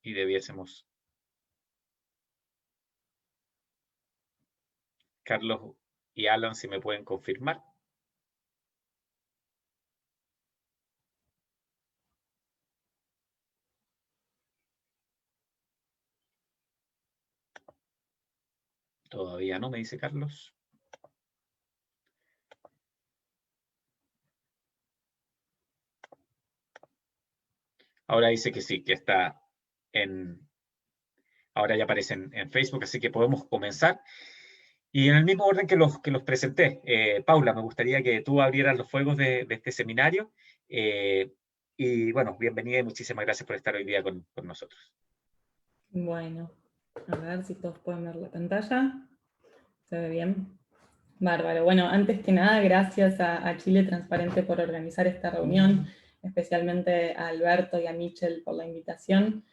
y debiésemos. Carlos y Alan, si me pueden confirmar. Todavía no, me dice Carlos. Ahora dice que sí, que está en... Ahora ya aparece en Facebook, así que podemos comenzar. Y en el mismo orden que los presenté, Paula, me gustaría que tú abrieras los fuegos de este seminario. eh, y bueno, bienvenida y muchísimas gracias por estar hoy día con nosotros. Bueno, a ver si todos pueden ver la pantalla. ¿Se ve bien? Bárbaro. Bueno, antes que nada, gracias a Chile Transparente por organizar esta reunión, especialmente a Alberto y a Michel por la invitación.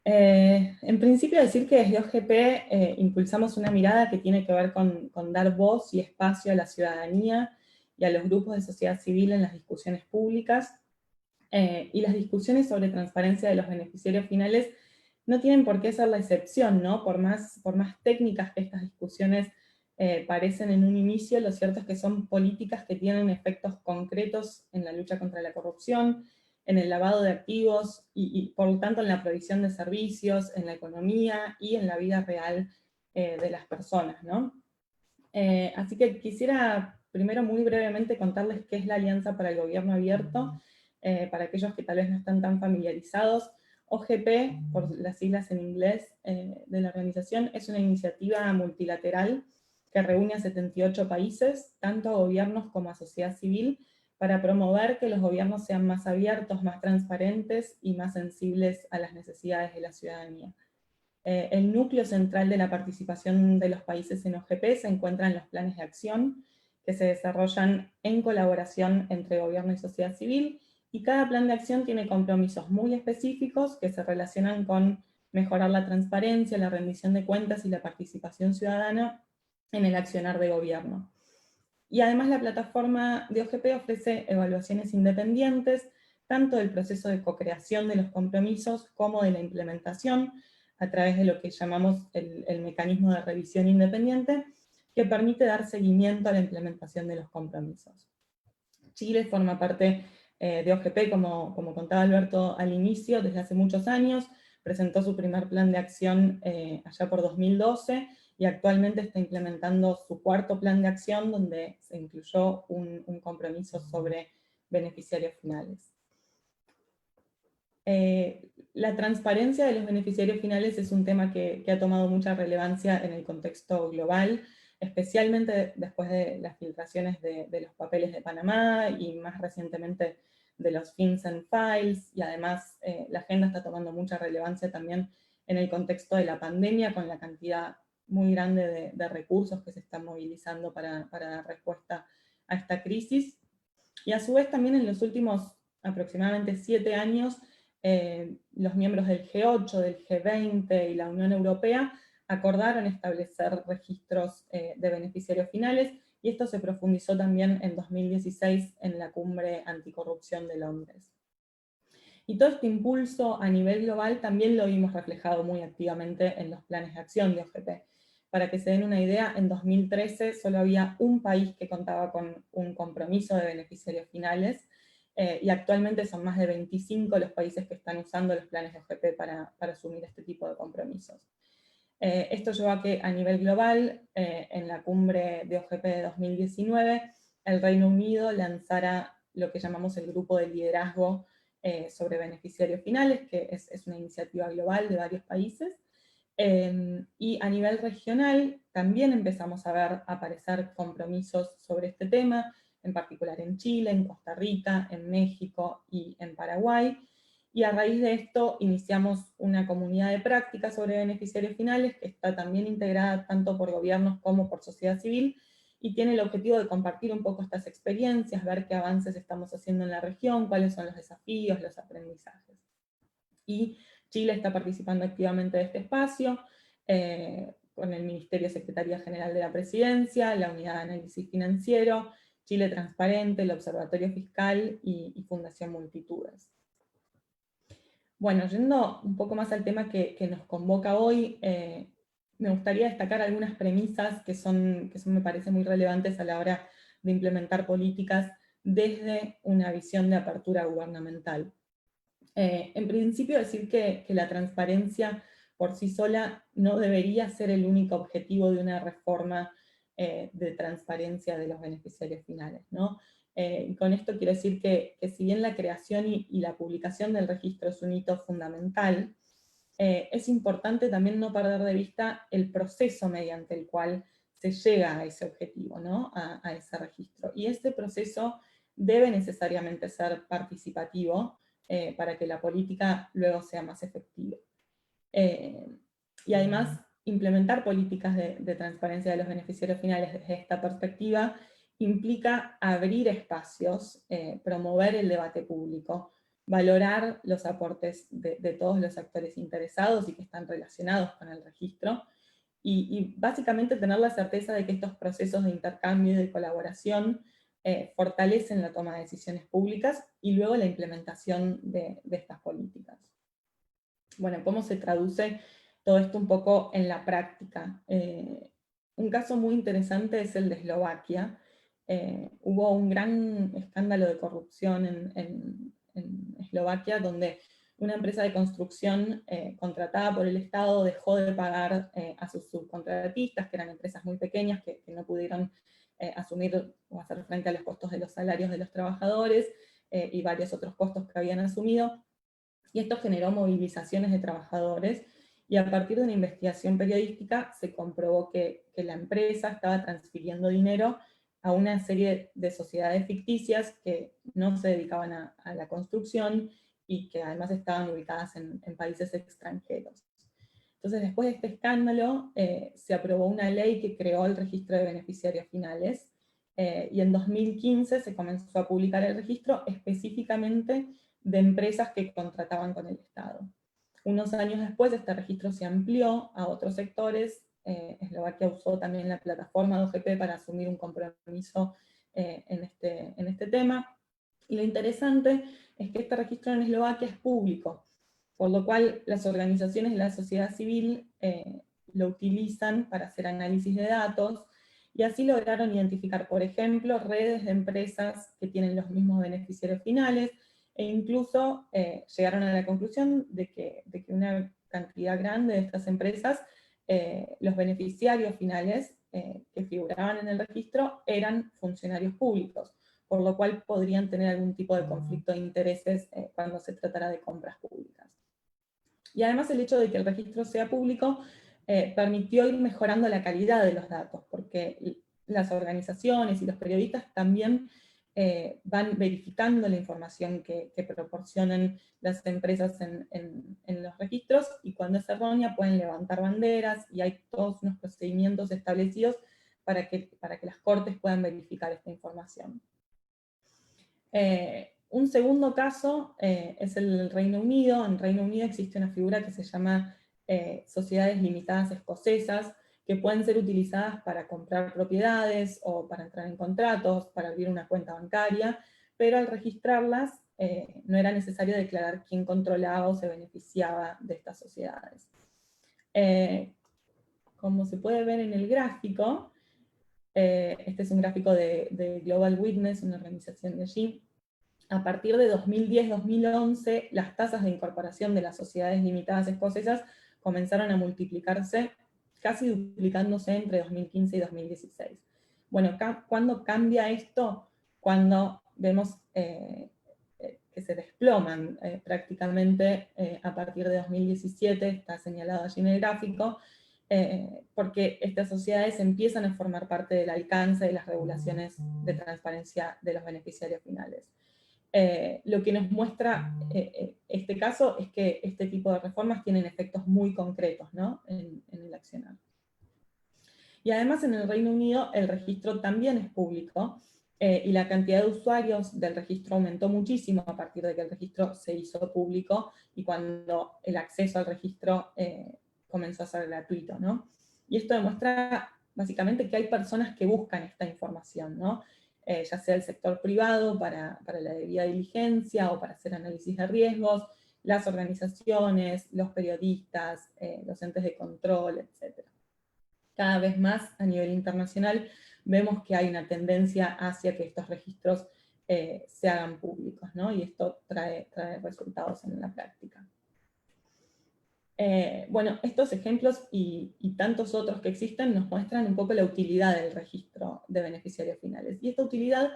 En principio decir que desde OGP impulsamos una mirada que tiene que ver con dar voz y espacio a la ciudadanía y a los grupos de sociedad civil en las discusiones públicas, y las discusiones sobre transparencia de los beneficiarios finales no tienen por qué ser la excepción, ¿no? Por más técnicas que estas discusiones parecen en un inicio, lo cierto es que son políticas que tienen efectos concretos en la lucha contra la corrupción, en el lavado de activos y por lo tanto en la provisión de servicios, en la economía y en la vida real de las personas, ¿no? Así que quisiera primero muy brevemente contarles qué es la Alianza para el Gobierno Abierto, para aquellos que tal vez no están tan familiarizados. OGP, por las siglas en inglés de la organización, es una iniciativa multilateral que reúne a 78 países, tanto a gobiernos como a sociedad civil, para promover que los gobiernos sean más abiertos, más transparentes y más sensibles a las necesidades de la ciudadanía. El núcleo central de la participación de los países en OGP se encuentra en los planes de acción que se desarrollan en colaboración entre gobierno y sociedad civil, y cada plan de acción tiene compromisos muy específicos que se relacionan con mejorar la transparencia, la rendición de cuentas y la participación ciudadana en el accionar de gobierno. Y además la plataforma de OGP ofrece evaluaciones independientes, tanto del proceso de co-creación de los compromisos como de la implementación, a través de lo que llamamos el mecanismo de revisión independiente, que permite dar seguimiento a la implementación de los compromisos. Chile forma parte de OGP, como contaba Alberto al inicio, desde hace muchos años, presentó su primer plan de acción allá por 2012, y actualmente está implementando su cuarto plan de acción, donde se incluyó un compromiso sobre beneficiarios finales. La transparencia de los beneficiarios finales es un tema que ha tomado mucha relevancia en el contexto global, especialmente después de las filtraciones de los papeles de Panamá y más recientemente de los FinCEN Files, y además la agenda está tomando mucha relevancia también en el contexto de la pandemia, con la cantidad muy grande de recursos que se están movilizando para dar respuesta a esta crisis. Y a su vez también en los últimos aproximadamente 7 años, los miembros del G8, del G20 y la Unión Europea acordaron establecer registros de beneficiarios finales, y esto se profundizó también en 2016 en la Cumbre Anticorrupción de Londres. Y todo este impulso a nivel global también lo vimos reflejado muy activamente en los planes de acción de OGP. Para que se den una idea, en 2013 solo había un país que contaba con un compromiso de beneficiarios finales, y actualmente son más de 25 los países que están usando los planes de OGP para asumir este tipo de compromisos. Esto llevó a que a nivel global, en la cumbre de OGP de 2019, el Reino Unido lanzara lo que llamamos el Grupo de Liderazgo sobre Beneficiarios Finales, que es una iniciativa global de varios países. Y a nivel regional también empezamos a ver aparecer compromisos sobre este tema, en particular en Chile, en Costa Rica, en México y en Paraguay. Y a raíz de esto iniciamos una comunidad de prácticas sobre beneficiarios finales que está también integrada tanto por gobiernos como por sociedad civil, y tiene el objetivo de compartir un poco estas experiencias, ver qué avances estamos haciendo en la región, cuáles son los desafíos, los aprendizajes. Y Chile está participando activamente de este espacio, con el Ministerio Secretaría General de la Presidencia, la Unidad de Análisis Financiero, Chile Transparente, el Observatorio Fiscal y Fundación Multitudes. Bueno, yendo un poco más al tema que nos convoca hoy, me gustaría destacar algunas premisas que me parecen muy relevantes a la hora de implementar políticas desde una visión de apertura gubernamental. En principio, decir que la transparencia por sí sola no debería ser el único objetivo de una reforma de transparencia de los beneficiarios finales, ¿no? Y con esto quiero decir que si bien la creación y la publicación del registro es un hito fundamental, es importante también no perder de vista el proceso mediante el cual se llega a ese objetivo, ¿no? A ese registro. Y ese proceso debe necesariamente ser participativo para que la política luego sea más efectiva. Y además, implementar políticas de transparencia de los beneficiarios finales desde esta perspectiva implica abrir espacios, promover el debate público, valorar los aportes de todos los actores interesados y que están relacionados con el registro, y básicamente tener la certeza de que estos procesos de intercambio y de colaboración fortalecen la toma de decisiones públicas y luego la implementación de estas políticas. Bueno, ¿cómo se traduce todo esto un poco en la práctica? Un caso muy interesante es el de Eslovaquia. Hubo un gran escándalo de corrupción en Eslovaquia, donde una empresa de construcción contratada por el Estado dejó de pagar a sus subcontratistas, que eran empresas muy pequeñas que no pudieron asumir o hacer frente a los costos de los salarios de los trabajadores y varios otros costos que habían asumido. Y esto generó movilizaciones de trabajadores, y a partir de una investigación periodística se comprobó que la empresa estaba transfiriendo dinero a una serie de sociedades ficticias que no se dedicaban a la construcción y que además estaban ubicadas en países extranjeros. Entonces, después de este escándalo, se aprobó una ley que creó el registro de beneficiarios finales, y en 2015 se comenzó a publicar el registro específicamente de empresas que contrataban con el Estado. Unos años después, este registro se amplió a otros sectores. Eslovaquia usó también la plataforma de OGP para asumir un compromiso en este tema. Y lo interesante es que este registro en Eslovaquia es público, por lo cual las organizaciones de la sociedad civil lo utilizan para hacer análisis de datos, y así lograron identificar, por ejemplo, redes de empresas que tienen los mismos beneficiarios finales, e incluso llegaron a la conclusión de que una cantidad grande de estas empresas, los beneficiarios finales que figuraban en el registro eran funcionarios públicos, por lo cual podrían tener algún tipo de conflicto de intereses cuando se tratara de compras públicas. Y además el hecho de que el registro sea público permitió ir mejorando la calidad de los datos, porque las organizaciones y los periodistas también van verificando la información que proporcionan las empresas en los registros, y cuando es errónea pueden levantar banderas, y hay todos unos procedimientos establecidos para que las cortes puedan verificar esta información. Un segundo caso es el Reino Unido. En Reino Unido existe una figura que se llama sociedades limitadas escocesas, que pueden ser utilizadas para comprar propiedades o para entrar en contratos, para abrir una cuenta bancaria, pero al registrarlas no era necesario declarar quién controlaba o se beneficiaba de estas sociedades. Como se puede ver en el gráfico, este es un gráfico de Global Witness, una organización de allí. A partir de 2010-2011, las tasas de incorporación de las sociedades limitadas escocesas comenzaron a multiplicarse, casi duplicándose entre 2015 y 2016. Bueno, ¿cuándo cambia esto? Cuando vemos que se desploman prácticamente a partir de 2017, está señalado allí en el gráfico, porque estas sociedades empiezan a formar parte del alcance de las regulaciones de transparencia de los beneficiarios finales. Lo que nos muestra este caso es que este tipo de reformas tienen efectos muy concretos, ¿no?, en el accionar. Y además en el Reino Unido el registro también es público, y la cantidad de usuarios del registro aumentó muchísimo a partir de que el registro se hizo público y cuando el acceso al registro comenzó a ser gratuito, ¿no? Y esto demuestra básicamente que hay personas que buscan esta información, ¿no? Ya sea el sector privado para la debida diligencia o para hacer análisis de riesgos, las organizaciones, los periodistas, los entes de control, etc. Cada vez más a nivel internacional vemos que hay una tendencia hacia que estos registros se hagan públicos, ¿no? Y esto trae resultados en la práctica. Bueno, estos ejemplos y tantos otros que existen nos muestran un poco la utilidad del registro de beneficiarios finales. Y esta utilidad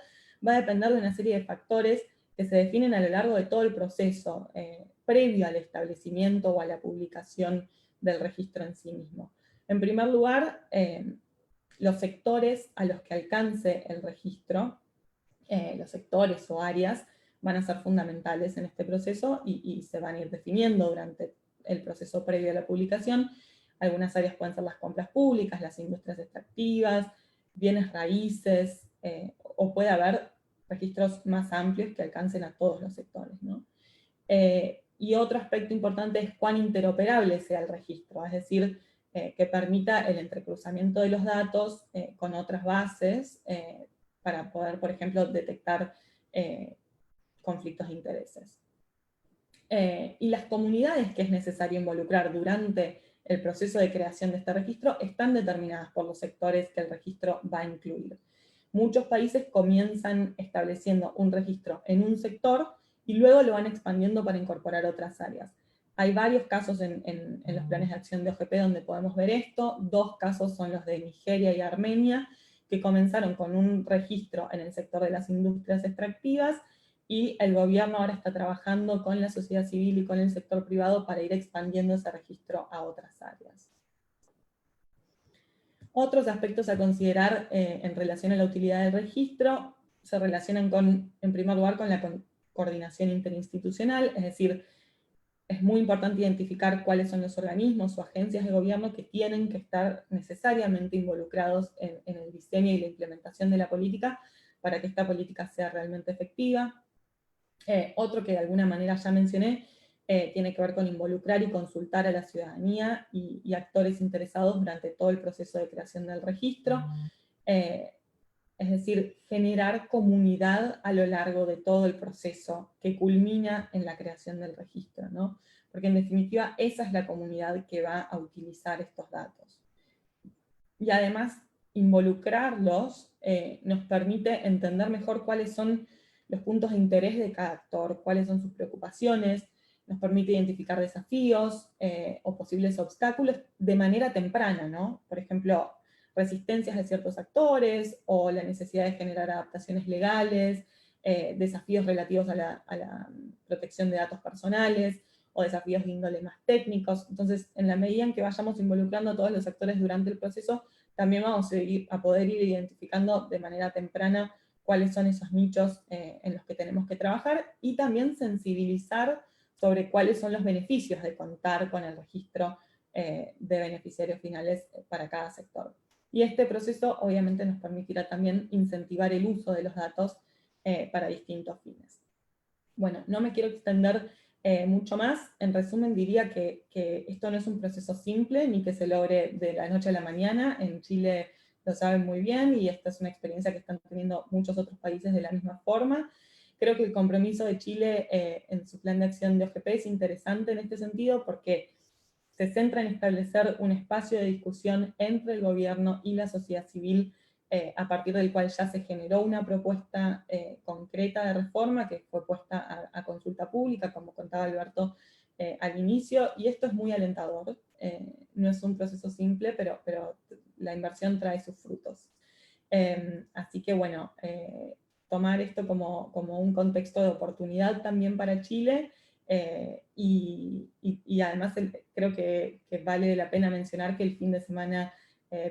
va a depender de una serie de factores que se definen a lo largo de todo el proceso, previo al establecimiento o a la publicación del registro en sí mismo. En primer lugar, los sectores a los que alcance el registro, los sectores o áreas, van a ser fundamentales en este proceso y se van a ir definiendo durante el proceso previo a la publicación. Algunas áreas pueden ser las compras públicas, las industrias extractivas, bienes raíces, o puede haber registros más amplios que alcancen a todos los sectores, ¿no? Y otro aspecto importante es cuán interoperable sea el registro, es decir, que permita el entrecruzamiento de los datos con otras bases para poder, por ejemplo, detectar conflictos de intereses. Y las comunidades que es necesario involucrar durante el proceso de creación de este registro están determinadas por los sectores que el registro va a incluir. Muchos países comienzan estableciendo un registro en un sector y luego lo van expandiendo para incorporar otras áreas. Hay varios casos en los planes de acción de OGP donde podemos ver esto. 2 casos son los de Nigeria y Armenia, que comenzaron con un registro en el sector de las industrias extractivas, y el gobierno ahora está trabajando con la sociedad civil y con el sector privado para ir expandiendo ese registro a otras áreas. Otros aspectos a considerar en relación a la utilidad del registro se relacionan en primer lugar, con la coordinación interinstitucional, es decir, es muy importante identificar cuáles son los organismos o agencias de gobierno que tienen que estar necesariamente involucrados en el diseño y la implementación de la política para que esta política sea realmente efectiva. Otro que de alguna manera ya mencioné, tiene que ver con involucrar y consultar a la ciudadanía y actores interesados durante todo el proceso de creación del registro. Es decir, generar comunidad a lo largo de todo el proceso que culmina en la creación del registro, ¿no? Porque en definitiva esa es la comunidad que va a utilizar estos datos. Y además, involucrarlos nos permite entender mejor cuáles son los puntos de interés de cada actor, cuáles son sus preocupaciones, nos permite identificar desafíos o posibles obstáculos de manera temprana, ¿no? Por ejemplo, resistencias de ciertos actores o la necesidad de generar adaptaciones legales, desafíos relativos a la protección de datos personales o desafíos de índole más técnicos. Entonces, en la medida en que vayamos involucrando a todos los actores durante el proceso, también vamos a poder ir identificando de manera temprana cuáles son esos nichos en los que tenemos que trabajar y también sensibilizar sobre cuáles son los beneficios de contar con el registro de beneficiarios finales para cada sector. Y este proceso obviamente nos permitirá también incentivar el uso de los datos para distintos fines. Bueno, no me quiero extender mucho más. En resumen, diría que esto no es un proceso simple ni que se logre de la noche a la mañana. En Chile lo saben muy bien y esta es una experiencia que están teniendo muchos otros países de la misma forma. Creo que el compromiso de Chile en su plan de acción de OGP es interesante en este sentido porque se centra en establecer un espacio de discusión entre el gobierno y la sociedad civil, a partir del cual ya se generó una propuesta concreta de reforma que fue puesta a consulta pública, como contaba Alberto al inicio, y esto es muy alentador. No es un proceso simple, pero la inversión trae sus frutos. Así que bueno, tomar esto como un contexto de oportunidad también para Chile, y además creo que vale la pena mencionar que el fin de semana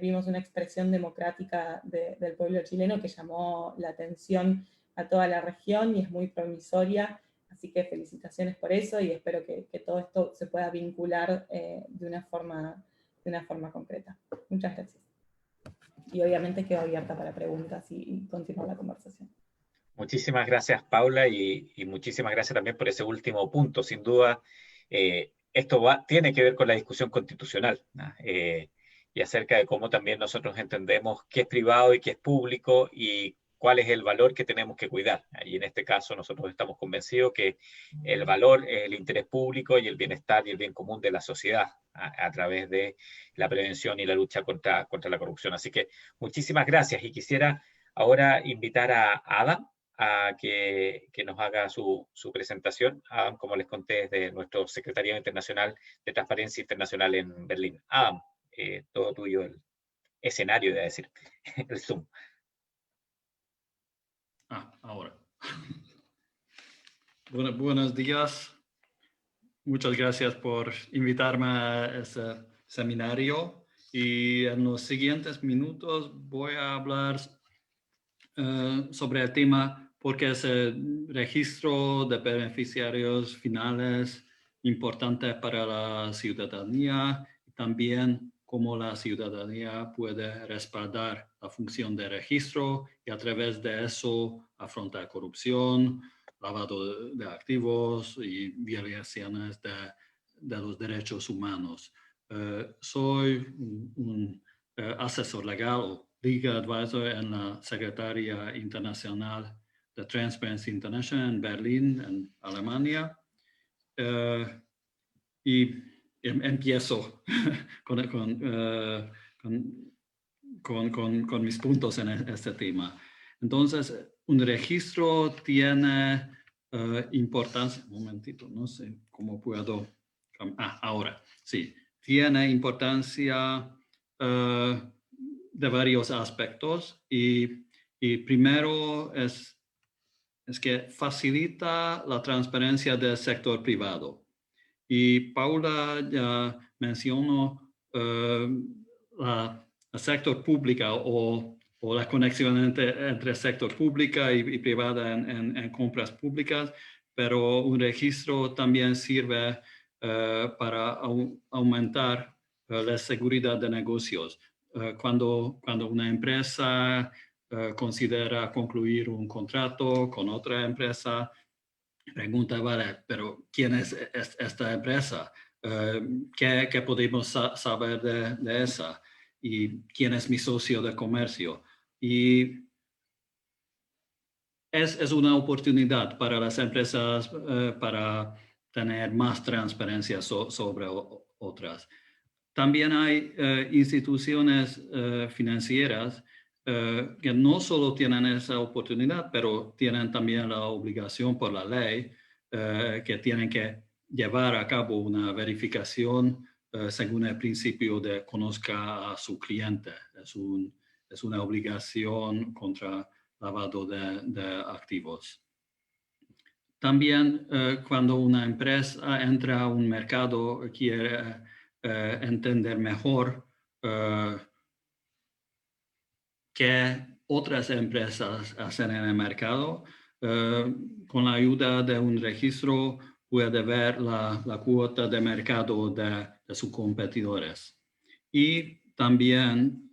vimos una expresión democrática del pueblo chileno que llamó la atención a toda la región y es muy promisoria, así que felicitaciones por eso y espero que todo esto se pueda vincular de una forma concreta. Muchas gracias. Y obviamente quedo abierta para preguntas y continuar la conversación. Muchísimas gracias, Paula, y muchísimas gracias también por ese último punto. Sin duda, esto tiene que ver con la discusión constitucional, ¿no? Y acerca de cómo también nosotros entendemos qué es privado y qué es público, y cuál es el valor que tenemos que cuidar. Y en este caso nosotros estamos convencidos que el valor es el interés público y el bienestar y el bien común de la sociedad a través de la prevención y la lucha contra la corrupción. Así que muchísimas gracias y quisiera ahora invitar a Adam a que nos haga su presentación. Adam, como les conté, es de nuestro Secretariado Internacional de Transparencia Internacional en Berlín. Adam, todo tuyo el escenario, de decir, el Zoom. Ahora. Buenos días. Muchas gracias por invitarme a este seminario. Y en los siguientes minutos voy a hablar sobre el tema porque es el registro de beneficiarios finales importante para la ciudadanía y también cómo la ciudadanía puede respaldar la función de registro y a través de eso afrontar corrupción, lavado de activos y violaciones de los derechos humanos. Soy un asesor legal o Legal Advisor en la Secretaría Internacional de Transparency International en Berlín, en Alemania. Y empiezo con mis puntos en este tema. Entonces, un registro tiene importancia. Un momentito, no sé cómo puedo. Ahora, sí. Tiene importancia de varios aspectos y primero es que facilita la transparencia del sector privado. Y Paula ya mencionó el sector público o la conexión entre el sector público y privada en compras públicas, pero un registro también sirve para aumentar la seguridad de negocios. Cuando una empresa considera concluir un contrato con otra empresa, pregunta, vale, pero ¿quién es esta empresa? ¿Qué podemos saber de esa? ¿Y quién es mi socio de comercio? Y es una oportunidad para las empresas para tener más transparencia sobre otras. También hay instituciones financieras que no solo tienen esa oportunidad, pero tienen también la obligación por la ley que tienen que llevar a cabo una verificación según el principio de conozca a su cliente. Es una obligación contra lavado de activos. También cuando una empresa entra a un mercado quiere entender mejor qué otras empresas hacen en el mercado. Con la ayuda de un registro puede ver la cuota de mercado de sus competidores. Y también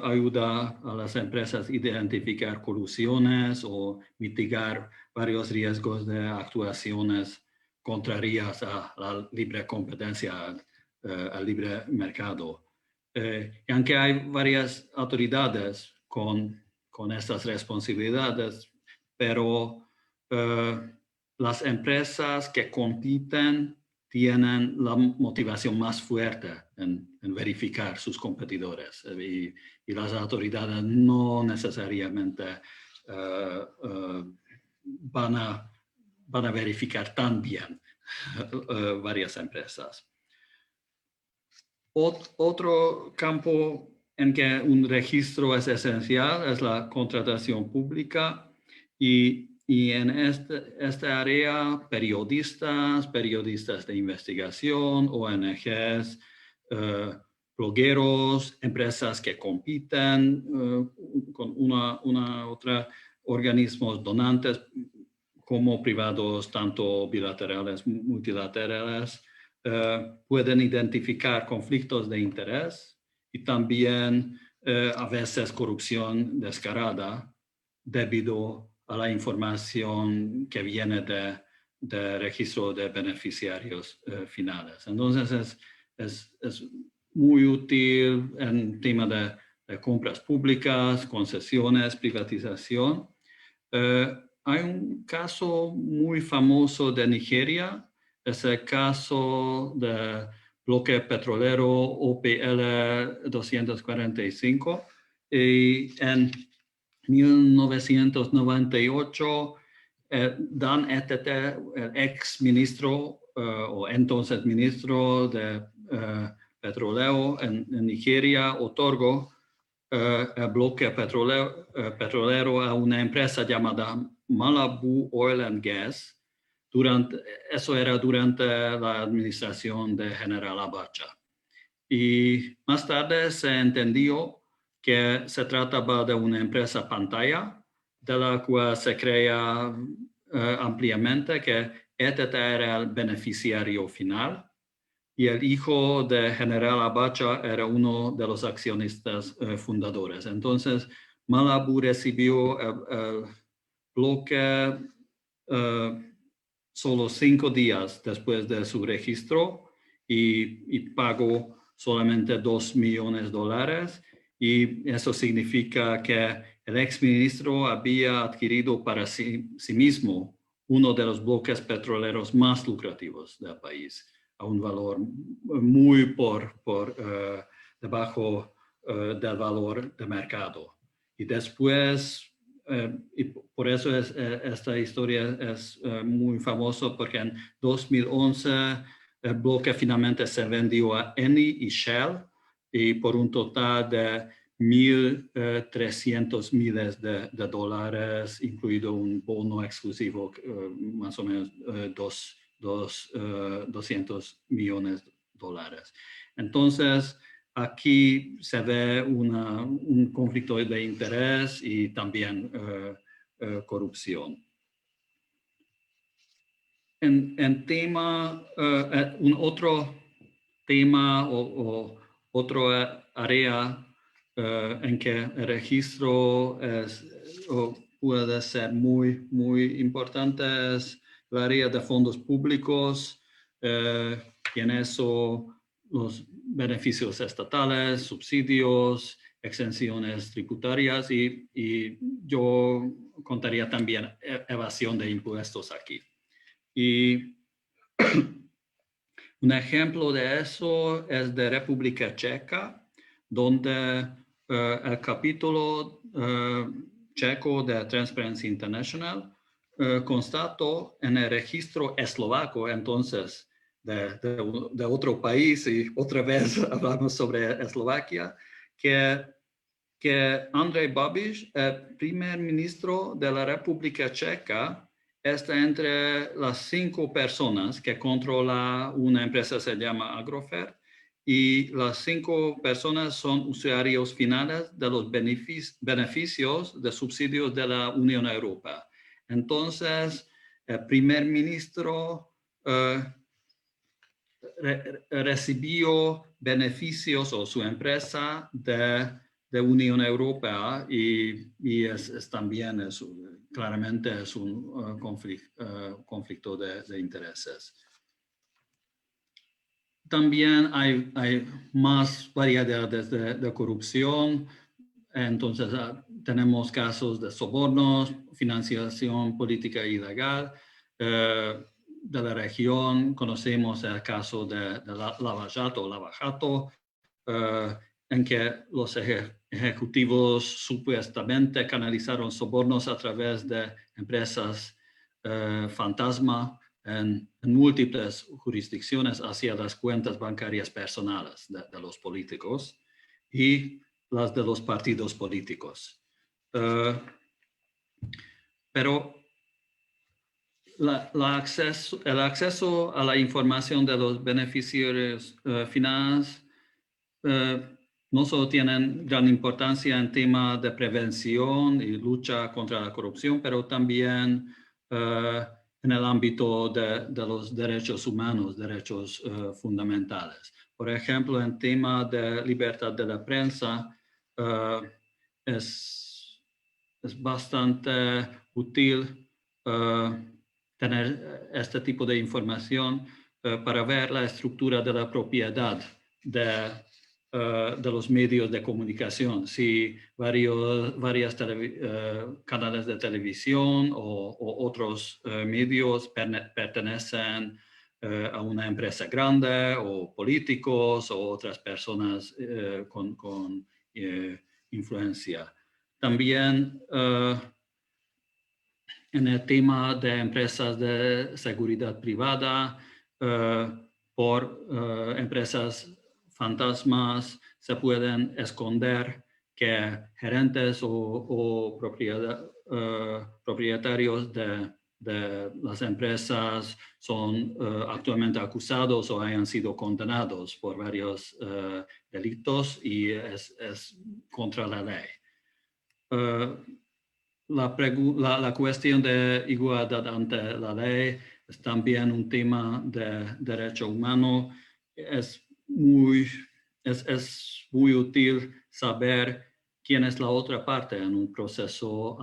ayuda a las empresas a identificar corrupciones o mitigar varios riesgos de actuaciones contrarias a la libre competencia, al libre mercado. Y aunque hay varias autoridades con estas responsabilidades, pero las empresas que compiten tienen la motivación más fuerte en verificar sus competidores y las autoridades no necesariamente van a verificar tan bien varias empresas. Otro campo en que un registro es esencial es la contratación pública y en esta área periodistas de investigación, ONGs, blogueros, empresas que compiten con una otra, organismos donantes como privados, tanto bilaterales, multilaterales, pueden identificar conflictos de interés y también a veces corrupción descarada debido a la información que viene de registro de beneficiarios finales. Entonces es muy útil en tema de compras públicas, concesiones, privatización. Hay un caso muy famoso de Nigeria, es el caso del bloque petrolero OPL 245. Y en 1998, Dan Etete, el ex ministro o entonces ministro de petróleo en Nigeria, otorgó el bloque petrolero a una empresa llamada Malabu Oil and Gas. Eso era durante la administración de General Abacha. Y más tarde se entendió que se trataba de una empresa pantalla, de la cual se creía ampliamente que ETT era el beneficiario final y el hijo de General Abacha era uno de los accionistas fundadores. Entonces, Malabu recibió el bloque solo 5 días después de su registro y pagó solamente $2 millones, y eso significa que el exministro había adquirido para sí mismo uno de los bloques petroleros más lucrativos del país, a un valor muy por debajo del valor de mercado. Y después, y por eso esta historia es muy famosa, porque en 2011 el bloque finalmente se vendió a Eni y Shell, y por un total de 1.300 millones de dólares, incluido un bono exclusivo, más o menos 200 millones de dólares. Entonces, aquí se ve un conflicto de interés y también corrupción. En tema, un otro tema o otra área en que el registro puede ser muy, muy importante es el área de fondos públicos, y en eso los beneficios estatales, subsidios, exenciones tributarias, y yo contaría también evasión de impuestos aquí. Y un ejemplo de eso es de República Checa, donde el capítulo checo de Transparency International constató en el registro eslovaco, entonces de otro país, y otra vez hablamos sobre Eslovaquia, que Andrej Babiš, el primer ministro de la República Checa, está entre las 5 personas que controla una empresa que se llama Agrofert, y las 5 personas son usuarios finales de los beneficios de subsidios de la Unión Europea. Entonces, el primer ministro recibió beneficios, o su empresa, de Unión Europea, y es también claramente es un conflicto de intereses. También hay más variedades de corrupción. Entonces tenemos casos de sobornos, financiación política ilegal. De la región conocemos el caso de Lavajato, en que los ejecutivos supuestamente canalizaron sobornos a través de empresas fantasma en múltiples jurisdicciones hacia las cuentas bancarias personales de los políticos y las de los partidos políticos. Pero el acceso a la información de los beneficiarios finales no solo tienen gran importancia en temas de prevención y lucha contra la corrupción, pero también en el ámbito de los derechos humanos, derechos fundamentales. Por ejemplo, en tema de libertad de la prensa, es bastante útil tener este tipo de información para ver la estructura de la propiedad de de los medios de comunicación. Si varias canales de televisión o otros medios pertenecen a una empresa grande o políticos o otras personas con influencia. También en el tema de empresas de seguridad privada, por empresas fantasmas se pueden esconder que gerentes o propietarios de las empresas son actualmente acusados o hayan sido condenados por varios delitos y es contra la ley. La cuestión de igualdad ante la ley es también un tema de derecho humano. Es muy útil saber quién es la otra parte en un proceso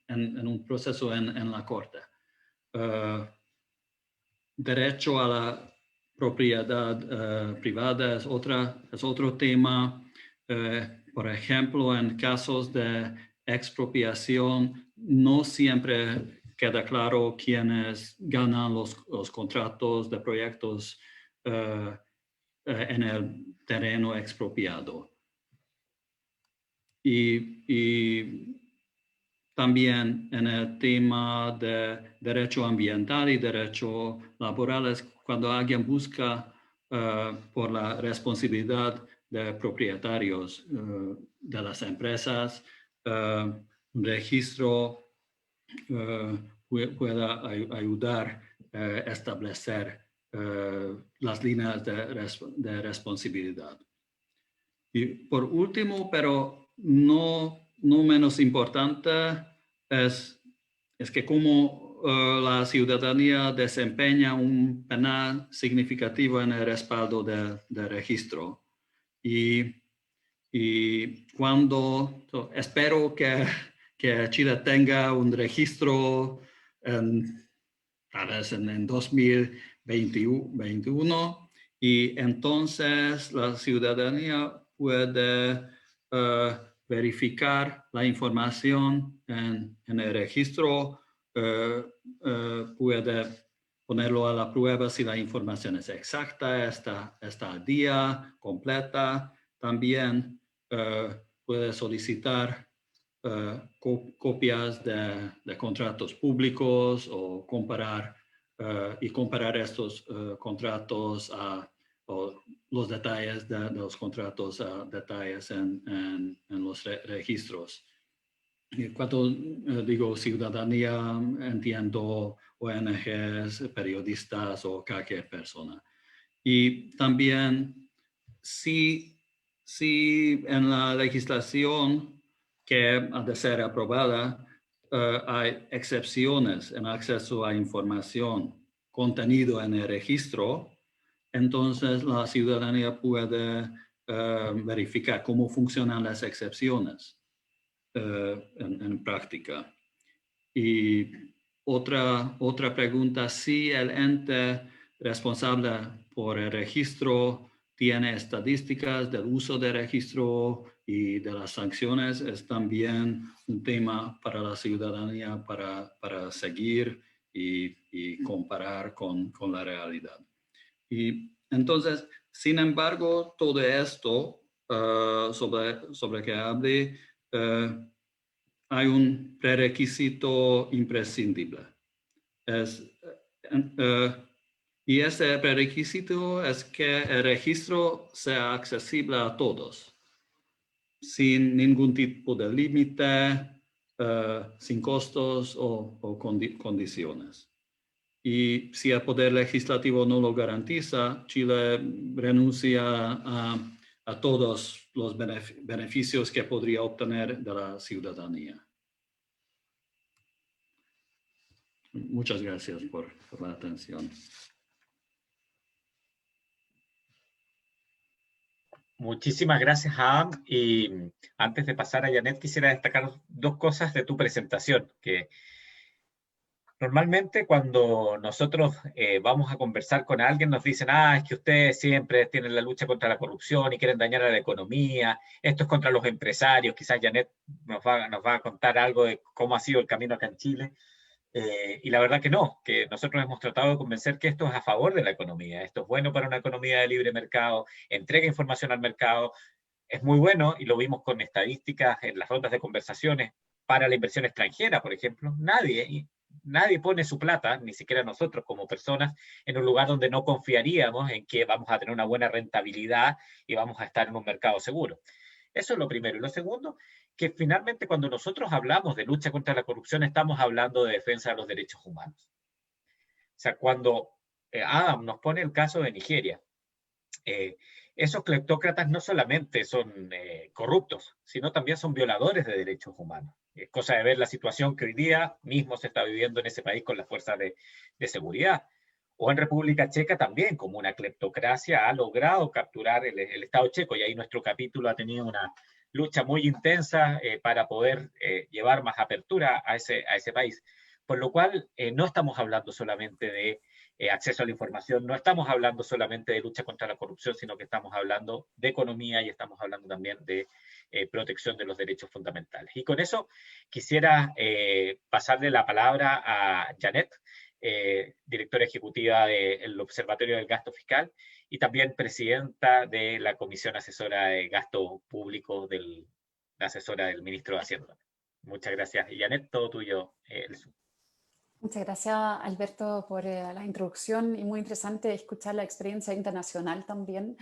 en un proceso en la corte. Derecho a la propiedad privada es otro tema. Por ejemplo, en casos de expropiación, no siempre queda claro quiénes ganan los contratos de proyectos en el terreno expropiado. Y también en el tema de derecho ambiental y derecho laboral, cuando alguien busca por la responsabilidad de propietarios de las empresas, un registro pueda ayudar a establecer las líneas de responsabilidad. Y por último, pero no menos importante, es que como la ciudadanía desempeña un papel significativo en el respaldo del registro. Y espero que Chile tenga un registro tal vez en 2021, y entonces la ciudadanía puede verificar la información en el registro, puede ponerlo a la prueba si la información es exacta, está al día, completa. También puede solicitar copias de contratos públicos o comparar estos contratos o los detalles de los contratos a detalles en los registros. Y cuando digo ciudadanía, entiendo ONGs, periodistas o cualquier persona. Y también si en la legislación que ha de ser aprobada hay excepciones en acceso a información contenido en el registro, entonces la ciudadanía puede verificar cómo funcionan las excepciones en práctica. Y otra pregunta, si el ente responsable por el registro tiene estadísticas del uso del registro y de las sanciones, es también un tema para la ciudadanía para seguir y comparar con la realidad. Y entonces, sin embargo, todo esto sobre que hable, hay un prerequisito imprescindible. Y ese prerequisito es que el registro sea accesible a todos, sin ningún tipo de límite, sin costos o condiciones. Y si el Poder Legislativo no lo garantiza, Chile renuncia a todos los beneficios que podría obtener de la ciudadanía. Muchas gracias por la atención. Muchísimas gracias, Adam. Y antes de pasar a Janet, quisiera destacar dos cosas de tu presentación, que Normalmente cuando nosotros vamos a conversar con alguien nos dicen, es que ustedes siempre tienen la lucha contra la corrupción y quieren dañar a la economía, esto es contra los empresarios, quizás Janet nos va a contar algo de cómo ha sido el camino acá en Chile. Y la verdad que no, que nosotros hemos tratado de convencer que esto es a favor de la economía, esto es bueno para una economía de libre mercado, entrega información al mercado, es muy bueno y lo vimos con estadísticas en las rondas de conversaciones para la inversión extranjera, por ejemplo. Nadie pone su plata, ni siquiera nosotros como personas, en un lugar donde no confiaríamos en que vamos a tener una buena rentabilidad y vamos a estar en un mercado seguro. Eso es lo primero. Y lo segundo, que finalmente cuando nosotros hablamos de lucha contra la corrupción, estamos hablando de defensa de los derechos humanos. O sea, cuando Adam nos pone el caso de Nigeria, esos cleptócratas no solamente son corruptos, sino también son violadores de derechos humanos. Es cosa de ver la situación que hoy día mismo se está viviendo en ese país con las fuerzas de seguridad. O en República Checa también, como una cleptocracia ha logrado capturar el Estado checo, y ahí nuestro capítulo ha tenido una lucha muy intensa para poder llevar más apertura a ese país. Por lo cual, no estamos hablando solamente de acceso a la información, no estamos hablando solamente de lucha contra la corrupción, sino que estamos hablando de economía y estamos hablando también de protección de los derechos fundamentales. Y con eso quisiera pasarle la palabra a Janet, directora ejecutiva del Observatorio del Gasto Fiscal y también presidenta de la Comisión Asesora de Gasto Público, la asesora del ministro de Hacienda. Muchas gracias. Y Janet, todo tuyo. Muchas gracias, Alberto, por la introducción y muy interesante escuchar la experiencia internacional también.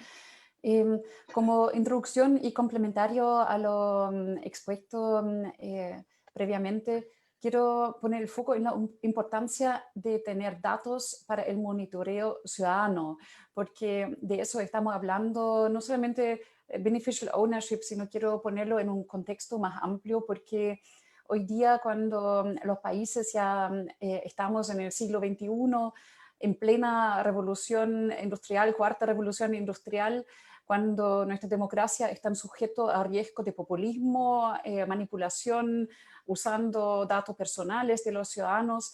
Como introducción y complementario a lo expuesto previamente, quiero poner el foco en la importancia de tener datos para el monitoreo ciudadano, porque de eso estamos hablando, no solamente beneficial ownership, sino quiero ponerlo en un contexto más amplio, porque hoy día, cuando los países ya estamos en el siglo XXI, en plena revolución industrial, cuarta revolución industrial, cuando nuestra democracia está sujeta a riesgo de populismo, manipulación, usando datos personales de los ciudadanos,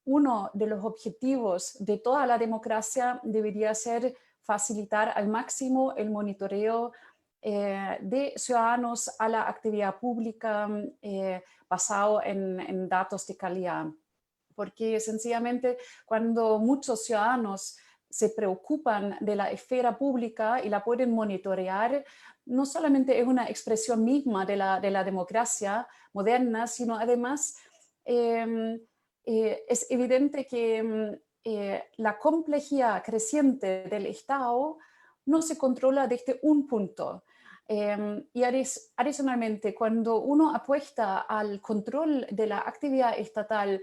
uno de los objetivos de toda la democracia debería ser facilitar al máximo el monitoreo de ciudadanos a la actividad pública basado en datos de calidad. Porque sencillamente cuando muchos ciudadanos se preocupan de la esfera pública y la pueden monitorear, no solamente es una expresión misma de la democracia moderna, sino además es evidente que la complejidad creciente del Estado no se controla desde un punto. Y adicionalmente, cuando uno apuesta al control de la actividad estatal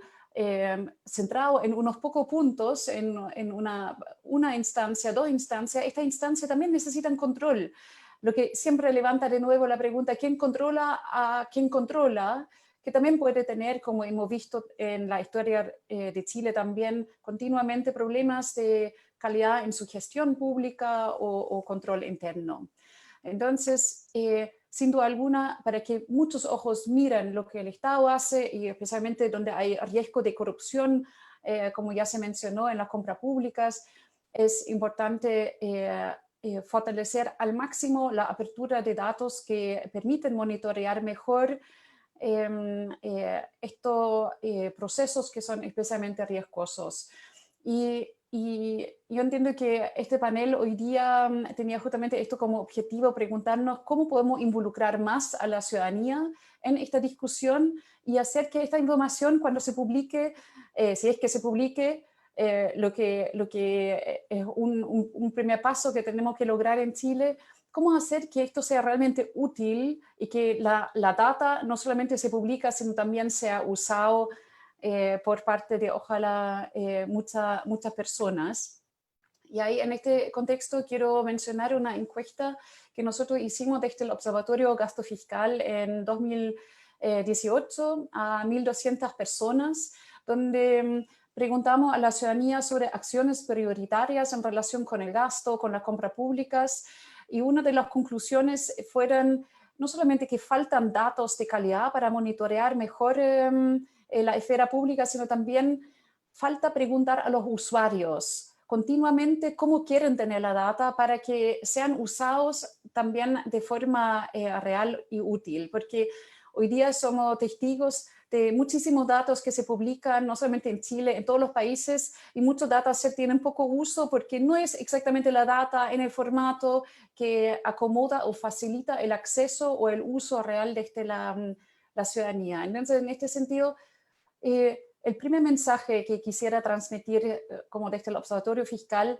centrado en unos pocos puntos, en una instancia, dos instancias, esta instancia también necesita control. Lo que siempre levanta de nuevo la pregunta, ¿quién controla a quién controla? Que también puede tener, como hemos visto en la historia de Chile también, continuamente problemas de calidad en su gestión pública o control interno. Entonces, sin duda alguna, para que muchos ojos miren lo que el Estado hace y especialmente donde hay riesgo de corrupción, como ya se mencionó en las compras públicas, es importante fortalecer al máximo la apertura de datos que permiten monitorear mejor estos procesos que son especialmente riesgosos. Y yo entiendo que este panel hoy día tenía justamente esto como objetivo, preguntarnos cómo podemos involucrar más a la ciudadanía en esta discusión y hacer que esta información, cuando se publique, si es que se publique, lo que es un primer paso que tenemos que lograr en Chile, cómo hacer que esto sea realmente útil y que la data no solamente se publica, sino también sea usado por parte de, ojalá, muchas personas. Y ahí, en este contexto, quiero mencionar una encuesta que nosotros hicimos desde el Observatorio Gasto Fiscal en 2018 a 1.200 personas, donde preguntamos a la ciudadanía sobre acciones prioritarias en relación con el gasto, con las compras públicas, y una de las conclusiones fueron no solamente que faltan datos de calidad para monitorear mejor la esfera pública, sino también falta preguntar a los usuarios continuamente cómo quieren tener la data para que sean usados también de forma real y útil, porque hoy día somos testigos de muchísimos datos que se publican, no solamente en Chile, en todos los países, y muchos datasets tienen poco uso porque no es exactamente la data en el formato que acomoda o facilita el acceso o el uso real desde la ciudadanía. Entonces, en este sentido, el primer mensaje que quisiera transmitir como desde el Observatorio Fiscal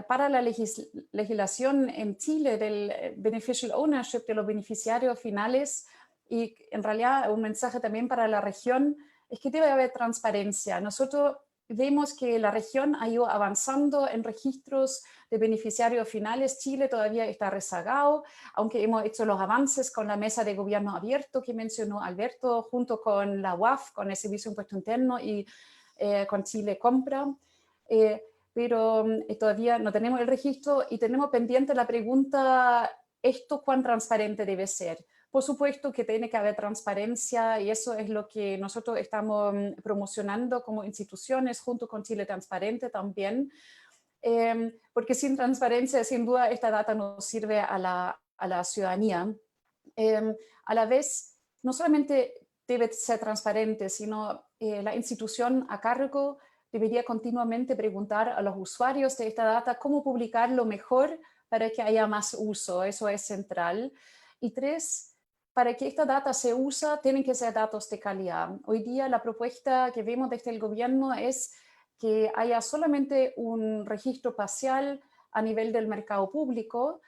para la legislación en Chile del beneficial ownership de los beneficiarios finales, y en realidad un mensaje también para la región, es que debe haber transparencia. Nosotros vemos que la región ha ido avanzando en registros de beneficiarios finales. Chile todavía está rezagado, aunque hemos hecho los avances con la mesa de gobierno abierto que mencionó Alberto, junto con la UAF, con el Servicio de Impuesto Interno y con Chile Compra. Pero todavía no tenemos el registro y tenemos pendiente la pregunta, ¿esto cuán transparente debe ser? Por supuesto que tiene que haber transparencia y eso es lo que nosotros estamos promocionando como instituciones junto con Chile Transparente también, porque sin transparencia, sin duda, esta data no sirve a la ciudadanía. A la vez, no solamente debe ser transparente, sino la institución a cargo debería continuamente preguntar a los usuarios de esta data cómo publicarlo mejor para que haya más uso. Eso es central. Y 3, para que esta data se use, tienen que ser datos de calidad. Hoy día la propuesta que vemos desde el gobierno es que haya solamente un registro parcial a nivel del mercado público,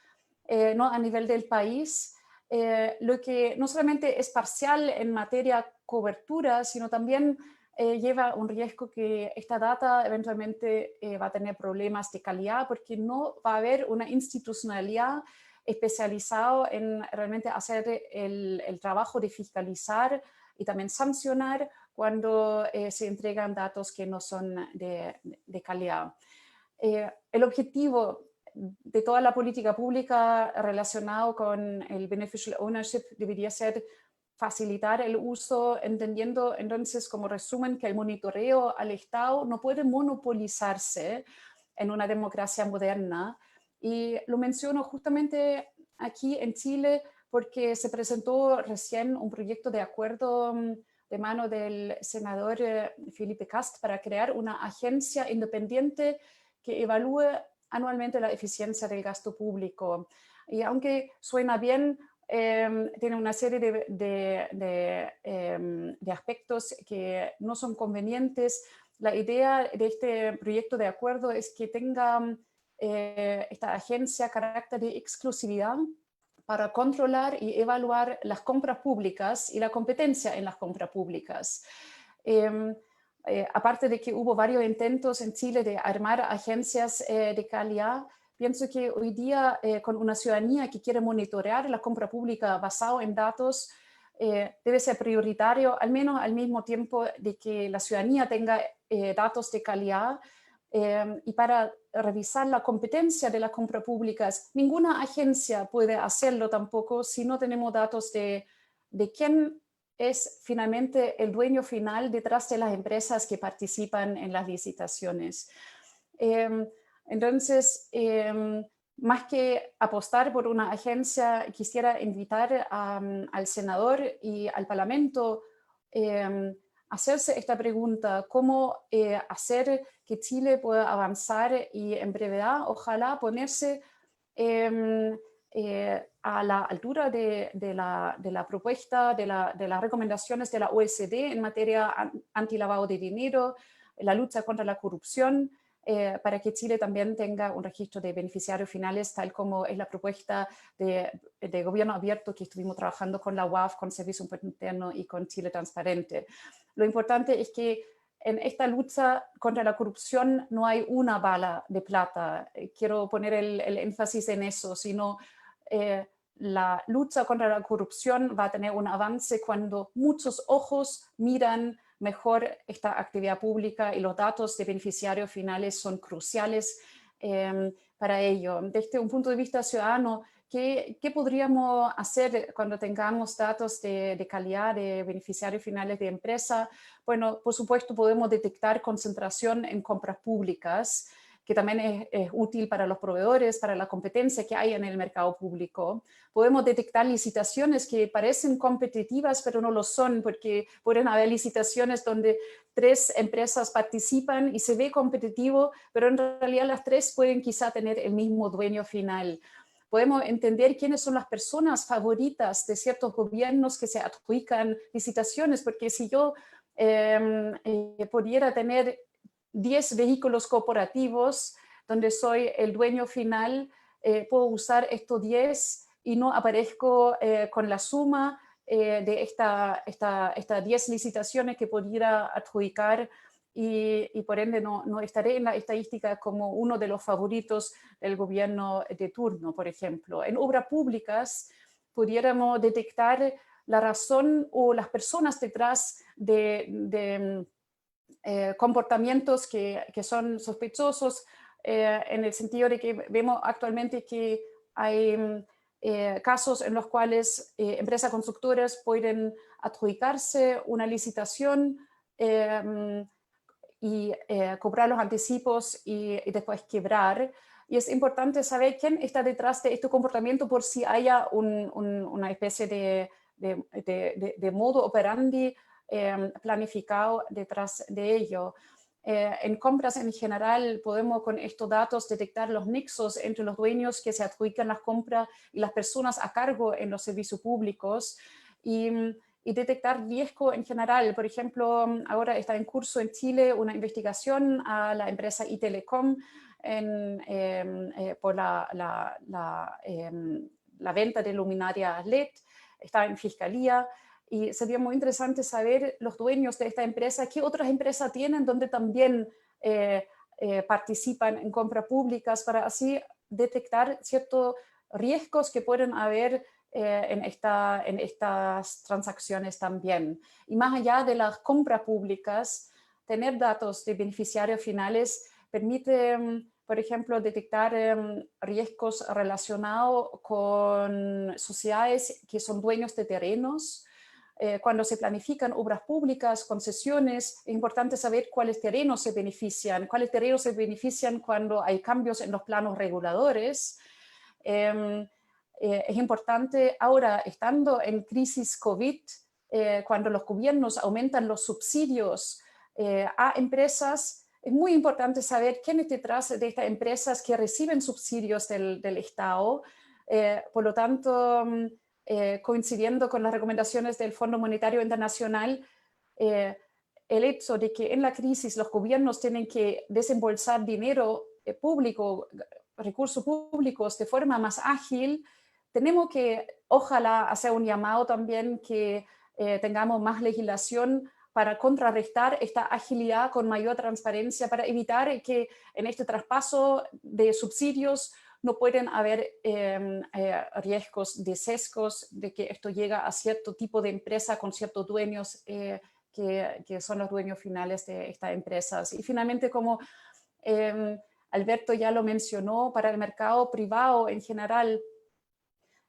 no a nivel del país, lo que no solamente es parcial en materia cobertura, sino también lleva un riesgo que esta data eventualmente va a tener problemas de calidad porque no va a haber una institucionalidad especializado en realmente hacer el trabajo de fiscalizar y también sancionar cuando se entregan datos que no son de calidad. El objetivo de toda la política pública relacionado con el beneficial ownership debería ser facilitar el uso, entendiendo entonces como resumen que el monitoreo al Estado no puede monopolizarse en una democracia moderna. Y lo menciono justamente aquí en Chile porque se presentó recién un proyecto de acuerdo de mano del senador Felipe Kast para crear una agencia independiente que evalúe anualmente la eficiencia del gasto público. Y aunque suena bien, tiene una serie de aspectos que no son convenientes. La idea de este proyecto de acuerdo es que tenga esta agencia carácter de exclusividad para controlar y evaluar las compras públicas y la competencia en las compras públicas. Aparte de que hubo varios intentos en Chile de armar agencias de calidad, pienso que hoy día con una ciudadanía que quiere monitorear la compra pública basado en datos, debe ser prioritario, al menos al mismo tiempo de que la ciudadanía tenga datos de calidad. Y para revisar la competencia de las compras públicas, ninguna agencia puede hacerlo tampoco si no tenemos datos de quién es finalmente el dueño final detrás de las empresas que participan en las licitaciones. Entonces, más que apostar por una agencia, quisiera invitar al senador y al Parlamento hacerse esta pregunta, ¿cómo hacer que Chile pueda avanzar y en brevedad, ojalá, ponerse a la altura de la propuesta, de las recomendaciones de la OECD en materia antilavado de dinero, la lucha contra la corrupción, para que Chile también tenga un registro de beneficiarios finales, tal como es la propuesta de gobierno abierto que estuvimos trabajando con la UAF, con Servicio Interno y con Chile Transparente. Lo importante es que en esta lucha contra la corrupción no hay una bala de plata. Quiero poner el énfasis en eso, sino la lucha contra la corrupción va a tener un avance cuando muchos ojos miran mejor esta actividad pública y los datos de beneficiarios finales son cruciales para ello. Desde un punto de vista ciudadano, ¿qué podríamos hacer cuando tengamos datos de calidad de beneficiarios finales de empresa? Bueno, por supuesto podemos detectar concentración en compras públicas, que también es útil para los proveedores, para la competencia que hay en el mercado público. Podemos detectar licitaciones que parecen competitivas, pero no lo son, porque pueden haber licitaciones donde 3 empresas participan y se ve competitivo, pero en realidad las 3 pueden quizá tener el mismo dueño final. Podemos entender quiénes son las personas favoritas de ciertos gobiernos que se adjudican licitaciones, porque si yo pudiera tener 10 vehículos corporativos donde soy el dueño final, puedo usar estos 10 y no aparezco con la suma de estas 10 licitaciones que pudiera adjudicar y por ende no estaré en la estadística como uno de los favoritos del gobierno de turno, por ejemplo. En obras públicas pudiéramos detectar la razón o las personas detrás de comportamientos que son sospechosos, en el sentido de que vemos actualmente que hay casos en los cuales empresas constructoras pueden adjudicarse una licitación y cobrar los anticipos y después quebrar. Y es importante saber quién está detrás de este comportamiento por si haya una especie de modo operandi planificado detrás de ello. En compras en general podemos con estos datos detectar los nexos entre los dueños que se adjudican las compras y las personas a cargo en los servicios públicos y detectar riesgo en general. Por ejemplo, ahora está en curso en Chile una investigación a la empresa iTelecom por la venta de luminarias LED. Está en fiscalía. Y sería muy interesante saber los dueños de esta empresa, qué otras empresas tienen donde también participan en compras públicas para así detectar ciertos riesgos que pueden haber en estas transacciones también. Y más allá de las compras públicas, tener datos de beneficiarios finales permite, por ejemplo, detectar riesgos relacionados con sociedades que son dueños de terrenos. Cuando se planifican obras públicas, concesiones, es importante saber cuáles terrenos se benefician cuando hay cambios en los planos reguladores. Es importante ahora, estando en crisis COVID, cuando los gobiernos aumentan los subsidios a empresas, es muy importante saber quién es detrás de estas empresas que reciben subsidios del Estado. Por lo tanto, coincidiendo con las recomendaciones del Fondo Monetario Internacional, el hecho de que en la crisis los gobiernos tienen que desembolsar dinero público, recursos públicos de forma más ágil, tenemos que, ojalá, hacer un llamado también que tengamos más legislación para contrarrestar esta agilidad con mayor transparencia, para evitar que en este traspaso de subsidios no pueden haber riesgos de sesgos, de que esto llega a cierto tipo de empresa con ciertos dueños que son los dueños finales de estas empresas. Y finalmente, como Alberto ya lo mencionó, para el mercado privado en general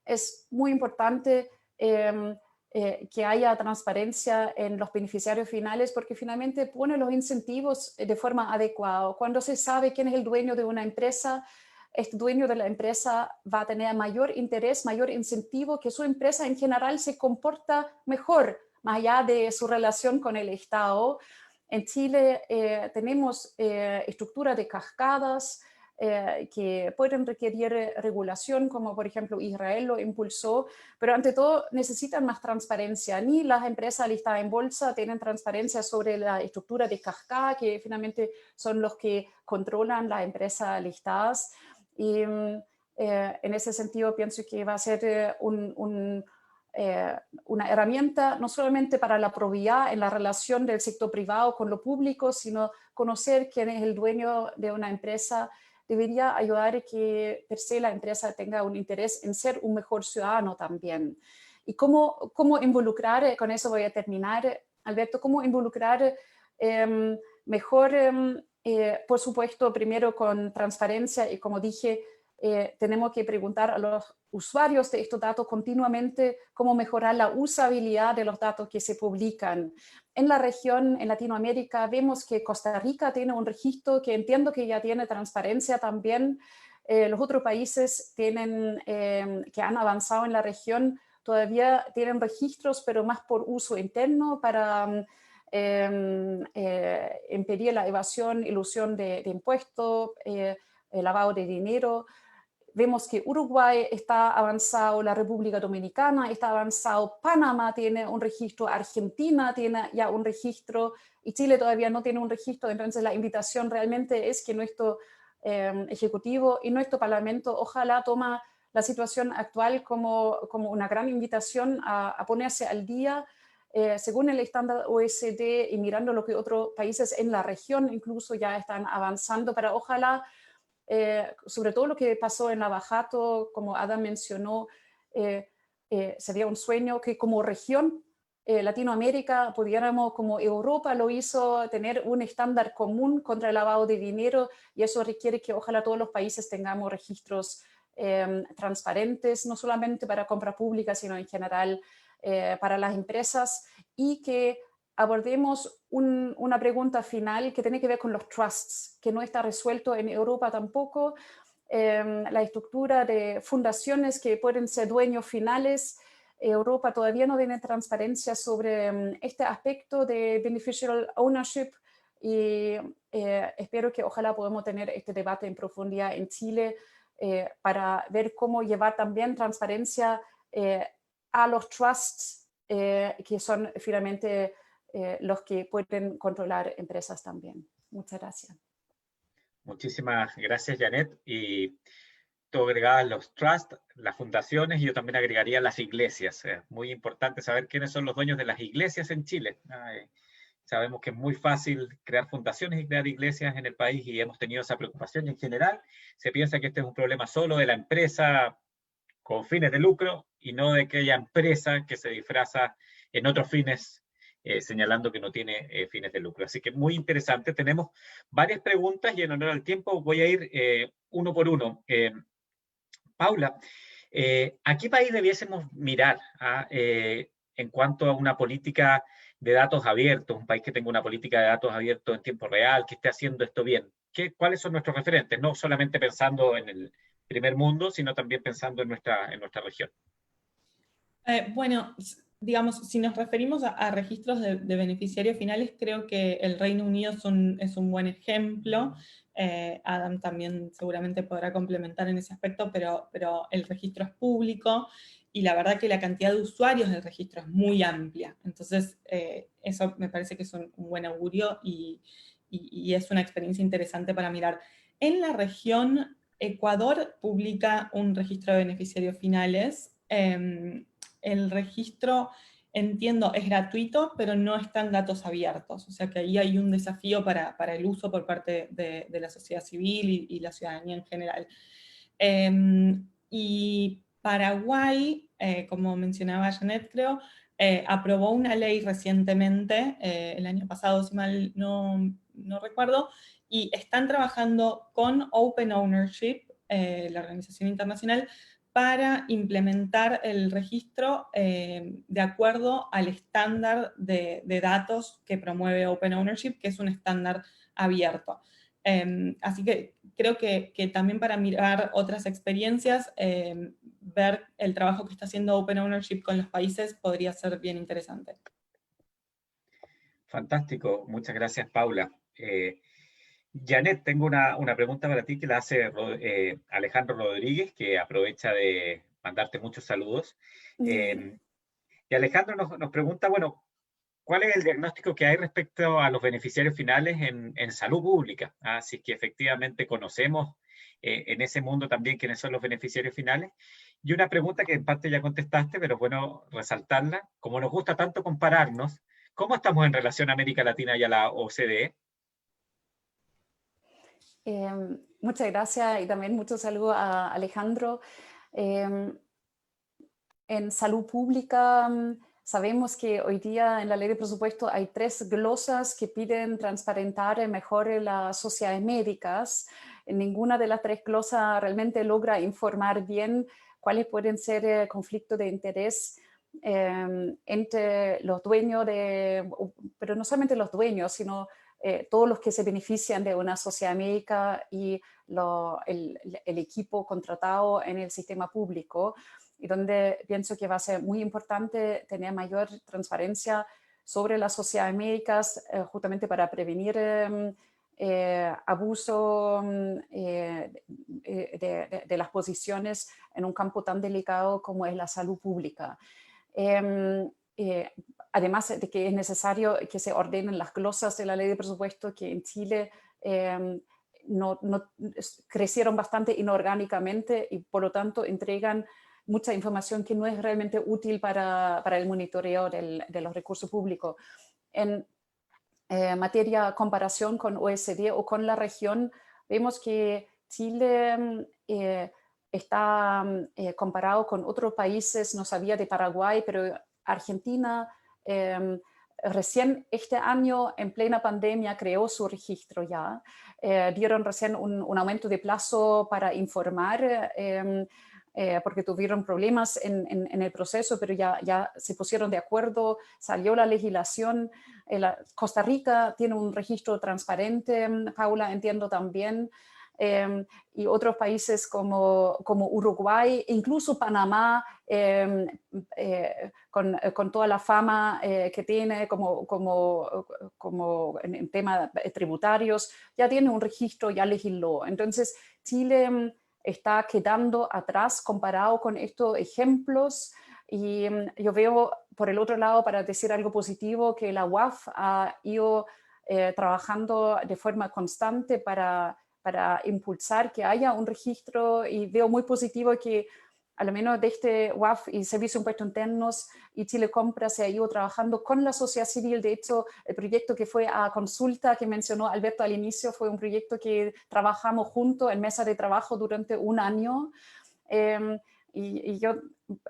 es muy importante que haya transparencia en los beneficiarios finales, porque finalmente pone los incentivos de forma adecuada. Cuando se sabe quién es el dueño de una empresa, este dueño de la empresa va a tener mayor interés, mayor incentivo, que su empresa en general se comporta mejor, más allá de su relación con el Estado. En Chile tenemos estructuras de cascadas que pueden requerir regulación, como por ejemplo Israel lo impulsó, pero ante todo necesitan más transparencia. Ni las empresas listadas en bolsa tienen transparencia sobre la estructura de cascada, que finalmente son los que controlan las empresas listadas. Y en ese sentido pienso que va a ser una herramienta no solamente para la probidad en la relación del sector privado con lo público, sino conocer quién es el dueño de una empresa debería ayudar a que per se la empresa tenga un interés en ser un mejor ciudadano también. Y cómo involucrar, con eso voy a terminar, Alberto, cómo involucrar mejor, por supuesto, primero con transparencia y, como dije, tenemos que preguntar a los usuarios de estos datos continuamente cómo mejorar la usabilidad de los datos que se publican. En la región, en Latinoamérica, vemos que Costa Rica tiene un registro que entiendo que ya tiene transparencia también. Los otros países tienen, que han avanzado en la región todavía tienen registros, pero más por uso interno para impedir la evasión, ilusión de impuestos, el lavado de dinero. Vemos que Uruguay está avanzado, la República Dominicana está avanzado, Panamá tiene un registro, Argentina tiene ya un registro y Chile todavía no tiene un registro. Entonces la invitación realmente es que nuestro Ejecutivo y nuestro Parlamento ojalá toma la situación actual como una gran invitación a ponerse al día según el estándar OECD y mirando lo que otros países en la región incluso ya están avanzando para ojalá sobre todo lo que pasó en Navajato, como Adam mencionó, sería un sueño que como región Latinoamérica pudiéramos, como Europa lo hizo, tener un estándar común contra el lavado de dinero, y eso requiere que ojalá todos los países tengamos registros transparentes, no solamente para compra pública, sino en general para las empresas, y que abordemos una pregunta final que tiene que ver con los trusts, que no está resuelto en Europa tampoco. La estructura de fundaciones que pueden ser dueños finales. Europa todavía no tiene transparencia sobre este aspecto de beneficial ownership y espero que ojalá podamos tener este debate en profundidad en Chile para ver cómo llevar también transparencia a los trusts que son finalmente los que pueden controlar empresas también. Muchas gracias. Muchísimas gracias, Janet. Y tú agregabas los trusts, las fundaciones, y yo también agregaría las iglesias. Es muy importante saber quiénes son los dueños de las iglesias en Chile. Sabemos que es muy fácil crear fundaciones y crear iglesias en el país y hemos tenido esa preocupación. Y en general se piensa que este es un problema solo de la empresa con fines de lucro y no de aquella empresa que se disfraza en otros fines señalando que no tiene fines de lucro. Así que muy interesante. Tenemos varias preguntas y en honor al tiempo voy a ir uno por uno. Paula, ¿a qué país debiésemos mirar en cuanto a una política de datos abiertos, un país que tenga una política de datos abiertos en tiempo real, que esté haciendo esto bien? ¿Cuáles son nuestros referentes? No solamente pensando en el primer mundo, sino también pensando en nuestra región. Bueno, digamos, si nos referimos a registros de beneficiarios finales, creo que el Reino Unido es un buen ejemplo. Adam también seguramente podrá complementar en ese aspecto, pero el registro es público y la verdad que la cantidad de usuarios del registro es muy amplia. Entonces, eso me parece que es un buen augurio y es una experiencia interesante para mirar. En la región, Ecuador publica un registro de beneficiarios finales. El registro, entiendo, es gratuito, pero no están datos abiertos. O sea que ahí hay un desafío para el uso por parte de la sociedad civil y la ciudadanía en general. Y Paraguay, como mencionaba Janet, creo, aprobó una ley recientemente, el año pasado, si mal no recuerdo, y están trabajando con Open Ownership, la organización internacional, para implementar el registro de acuerdo al estándar de datos que promueve Open Ownership, que es un estándar abierto. Así que creo que también para mirar otras experiencias, ver el trabajo que está haciendo Open Ownership con los países podría ser bien interesante. Fantástico, muchas gracias, Paula. Janet, tengo una pregunta para ti que la hace Alejandro Rodríguez, que aprovecha de mandarte muchos saludos. Y Alejandro nos pregunta, bueno, ¿cuál es el diagnóstico que hay respecto a los beneficiarios finales en salud pública? Si es que efectivamente conocemos en ese mundo también quiénes son los beneficiarios finales. Y una pregunta que en parte ya contestaste, pero es bueno resaltarla. Como nos gusta tanto compararnos, ¿cómo estamos en relación a América Latina y a la OCDE? Muchas gracias y también muchos saludos a Alejandro. En salud pública sabemos que hoy día en la ley de presupuesto hay 3 glosas que piden transparentar mejor las sociedades médicas. ninguna de las tres glosas realmente logra informar bien cuáles pueden ser conflictos de interés entre los dueños pero no solamente los dueños, sino todos los que se benefician de una sociedad médica y el equipo contratado en el sistema público, y donde pienso que va a ser muy importante tener mayor transparencia sobre las sociedades médicas, justamente para prevenir abuso de las posiciones en un campo tan delicado como es la salud pública. Además de que es necesario que se ordenen las glosas de la ley de presupuesto, que en Chile no crecieron bastante inorgánicamente y por lo tanto entregan mucha información que no es realmente útil para el monitoreo de los recursos públicos. En materia de comparación con OECD o con la región, vemos que Chile está comparado con otros países, no sabía de Paraguay, pero Argentina recién este año, en plena pandemia, creó su registro ya. Dieron recién un aumento de plazo para informar, porque tuvieron problemas en el proceso, pero ya se pusieron de acuerdo, salió la legislación. Costa Rica tiene un registro transparente, Paula, entiendo también. Y otros países como Uruguay, incluso Panamá, con toda la fama que tiene como en temas tributarios, ya tiene un registro, ya legisló. Entonces, Chile está quedando atrás comparado con estos ejemplos. Y yo veo, por el otro lado, para decir algo positivo, que la UAF ha ido trabajando de forma constante para impulsar que haya un registro, y veo muy positivo que a lo menos de este UAF y Servicio de Impuestos Internos y Chile Compra se ha ido trabajando con la sociedad civil. De hecho, el proyecto que fue a consulta que mencionó Alberto al inicio fue un proyecto que trabajamos juntos en mesa de trabajo durante un año. Y yo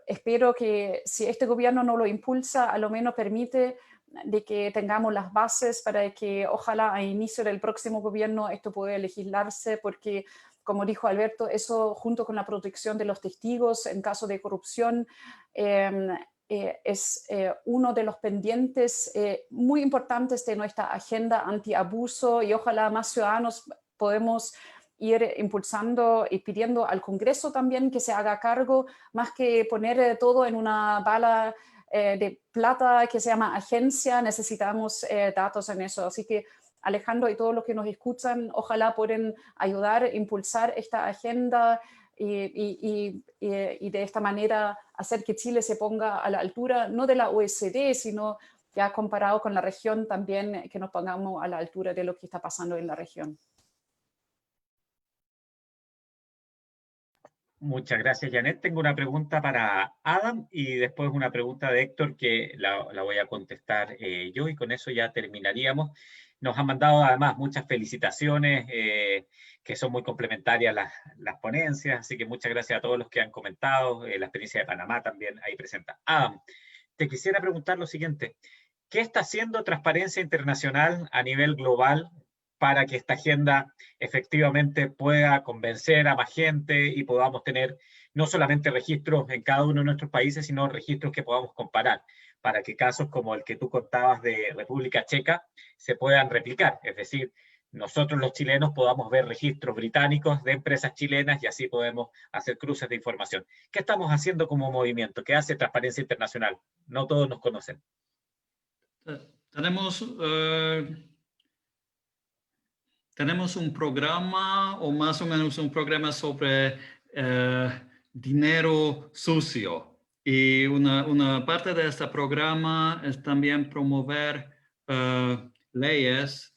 espero que si este gobierno no lo impulsa, a lo menos permite de que tengamos las bases para que ojalá a inicio del próximo gobierno esto pueda legislarse, porque como dijo Alberto, eso junto con la protección de los testigos en caso de corrupción es uno de los pendientes muy importantes de nuestra agenda antiabuso, y ojalá más ciudadanos podemos ir impulsando y pidiendo al Congreso también que se haga cargo, más que poner todo en una bala de plata que se llama agencia. Necesitamos datos en eso. Así que Alejandro y todos los que nos escuchan, ojalá puedan ayudar a impulsar esta agenda y de esta manera hacer que Chile se ponga a la altura, no de la OECD, sino ya comparado con la región también, que nos pongamos a la altura de lo que está pasando en la región. Muchas gracias, Janet. Tengo una pregunta para Adam y después una pregunta de Héctor que la voy a contestar yo, y con eso ya terminaríamos. Nos han mandado además muchas felicitaciones que son muy complementarias las ponencias, así que muchas gracias a todos los que han comentado. La experiencia de Panamá también ahí presenta. Adam, te quisiera preguntar lo siguiente. ¿Qué está haciendo Transparencia Internacional a nivel global para que esta agenda efectivamente pueda convencer a más gente y podamos tener no solamente registros en cada uno de nuestros países, sino registros que podamos comparar, para que casos como el que tú contabas de República Checa se puedan replicar? Es decir, nosotros los chilenos podamos ver registros británicos de empresas chilenas y así podemos hacer cruces de información. ¿Qué estamos haciendo como movimiento? ¿Qué hace Transparencia Internacional? No todos nos conocen. Tenemos un programa, o más o menos un programa sobre dinero sucio. Y una parte de este programa es también promover leyes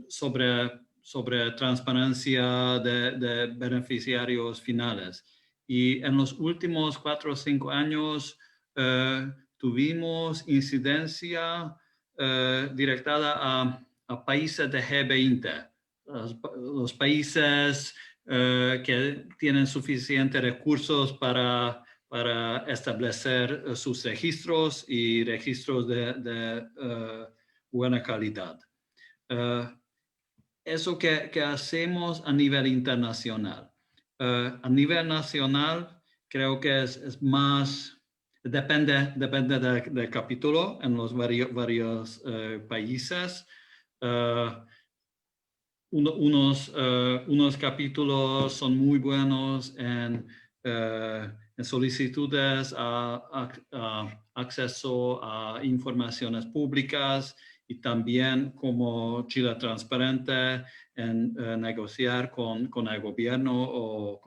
sobre transparencia de beneficiarios finales. Y en los últimos 4 o 5 años tuvimos incidencia directada a países de G20. Los países que tienen suficientes recursos para establecer sus registros y registros de buena calidad. eso que hacemos a nivel internacional. A nivel nacional, creo que es más, depende del capítulo en los varios países. Unos capítulos son muy buenos en solicitudes a acceso a informaciones públicas y también como Chile Transparente en negociar con el gobierno o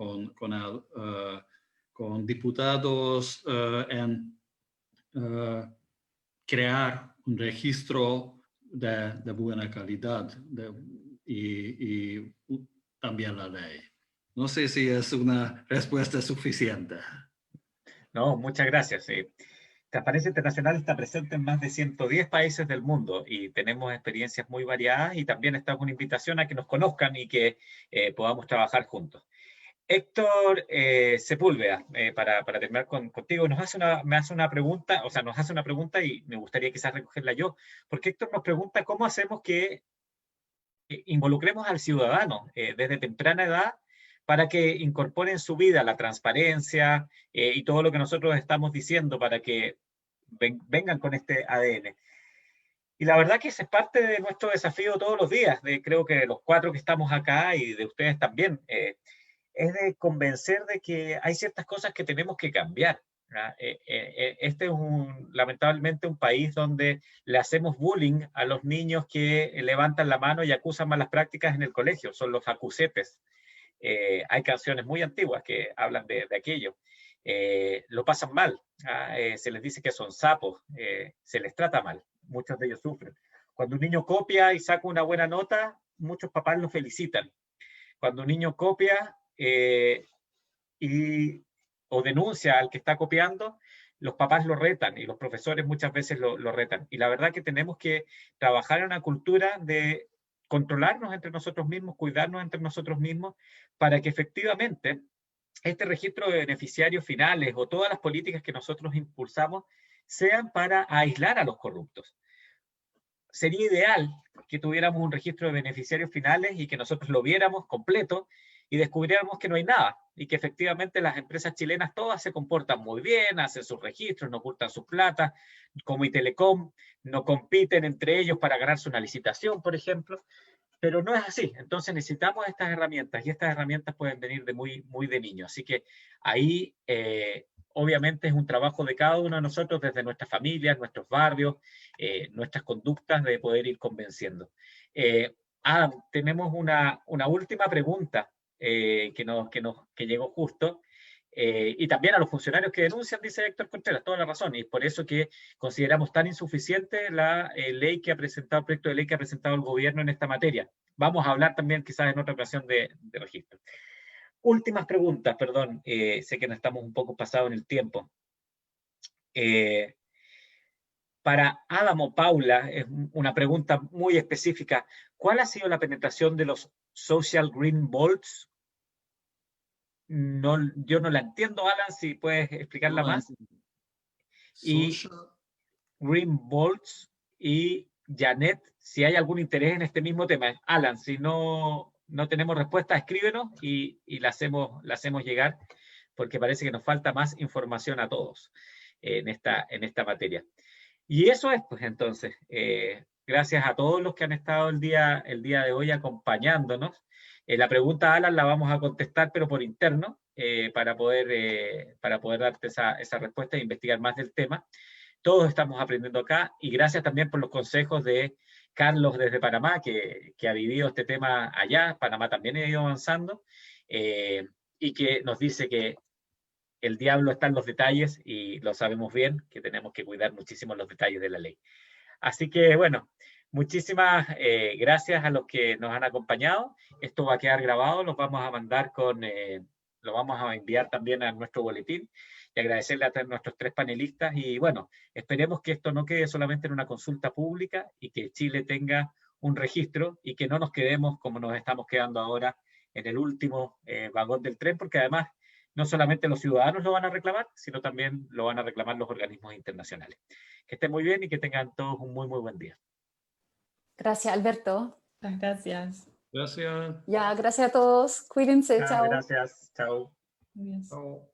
con diputados en crear un registro de buena calidad y también la ley. No sé si es una respuesta suficiente. No, muchas gracias. Transparencia Internacional está presente en más de 110 países del mundo y tenemos experiencias muy variadas y también está una invitación a que nos conozcan y que podamos trabajar juntos. Héctor Sepúlveda, para terminar contigo, me hace una pregunta, o sea, nos hace una pregunta y me gustaría quizás recogerla yo, porque Héctor nos pregunta cómo hacemos que involucremos al ciudadano desde temprana edad para que incorpore en su vida la transparencia y todo lo que nosotros estamos diciendo para que vengan con este ADN. Y la verdad que ese es parte de nuestro desafío todos los días, creo que los 4 que estamos acá y de ustedes también, es de convencer de que hay ciertas cosas que tenemos que cambiar. Este es lamentablemente un país donde le hacemos bullying a los niños que levantan la mano y acusan malas prácticas en el colegio, son los acusetes. Hay canciones muy antiguas que hablan de aquello. Lo pasan mal, se les dice que son sapos, se les trata mal, muchos de ellos sufren. Cuando un niño copia y saca una buena nota, muchos papás lo felicitan. Cuando un niño copia o denuncia al que está copiando, los papás lo retan y los profesores muchas veces lo retan. Y la verdad que tenemos que trabajar en una cultura de controlarnos entre nosotros mismos, cuidarnos entre nosotros mismos, para que efectivamente este registro de beneficiarios finales o todas las políticas que nosotros impulsamos sean para aislar a los corruptos. Sería ideal que tuviéramos un registro de beneficiarios finales y que nosotros lo viéramos completo y descubriéramos que no hay nada y que efectivamente las empresas chilenas todas se comportan muy bien, hacen sus registros, no ocultan sus plata, como Itelecom, no compiten entre ellos para ganarse una licitación, por ejemplo, pero no es así. Entonces necesitamos estas herramientas y estas herramientas pueden venir de muy de niño. Así que ahí obviamente es un trabajo de cada uno de nosotros desde nuestras familias, nuestros barrios, nuestras conductas de poder ir convenciendo. Tenemos una última pregunta que llegó justo, y también a los funcionarios que denuncian, dice Héctor Contreras, toda la razón, y es por eso que consideramos tan insuficiente la ley que ha presentado, el proyecto de ley que ha presentado el gobierno en esta materia. Vamos a hablar también quizás en otra ocasión de registro. Últimas preguntas, perdón, sé que no estamos un poco pasados en el tiempo. Para Adam o Paula, es una pregunta muy específica. ¿Cuál ha sido la penetración de los Social Green Bonds? No, yo no la entiendo, Alan, si puedes explicarla más. Y Green Bonds y Janet, si hay algún interés en este mismo tema. Alan, si no tenemos respuesta, escríbenos y la hacemos llegar, porque parece que nos falta más información a todos en esta materia. Y eso es, pues entonces, gracias a todos los que han estado el día de hoy acompañándonos. La pregunta, Alan, la vamos a contestar, pero por interno, para poder darte esa respuesta e investigar más del tema. Todos estamos aprendiendo acá y gracias también por los consejos de Carlos desde Panamá, que ha vivido este tema allá. Panamá también ha ido avanzando y que nos dice que el diablo está en los detalles y lo sabemos bien, que tenemos que cuidar muchísimo los detalles de la ley. Así que, bueno, muchísimas gracias a los que nos han acompañado. Esto va a quedar grabado, lo vamos a mandar lo vamos a enviar también a nuestro boletín y agradecerle a nuestros 3 panelistas. Y bueno, esperemos que esto no quede solamente en una consulta pública y que Chile tenga un registro y que no nos quedemos como nos estamos quedando ahora en el último vagón del tren, porque además no solamente los ciudadanos lo van a reclamar, sino también lo van a reclamar los organismos internacionales. Que estén muy bien y que tengan todos un muy buen día. Gracias, Alberto. Muchas gracias. Gracias. Ya, gracias a todos. Cuídense. Chao. Gracias. Chao. Adiós. Chao.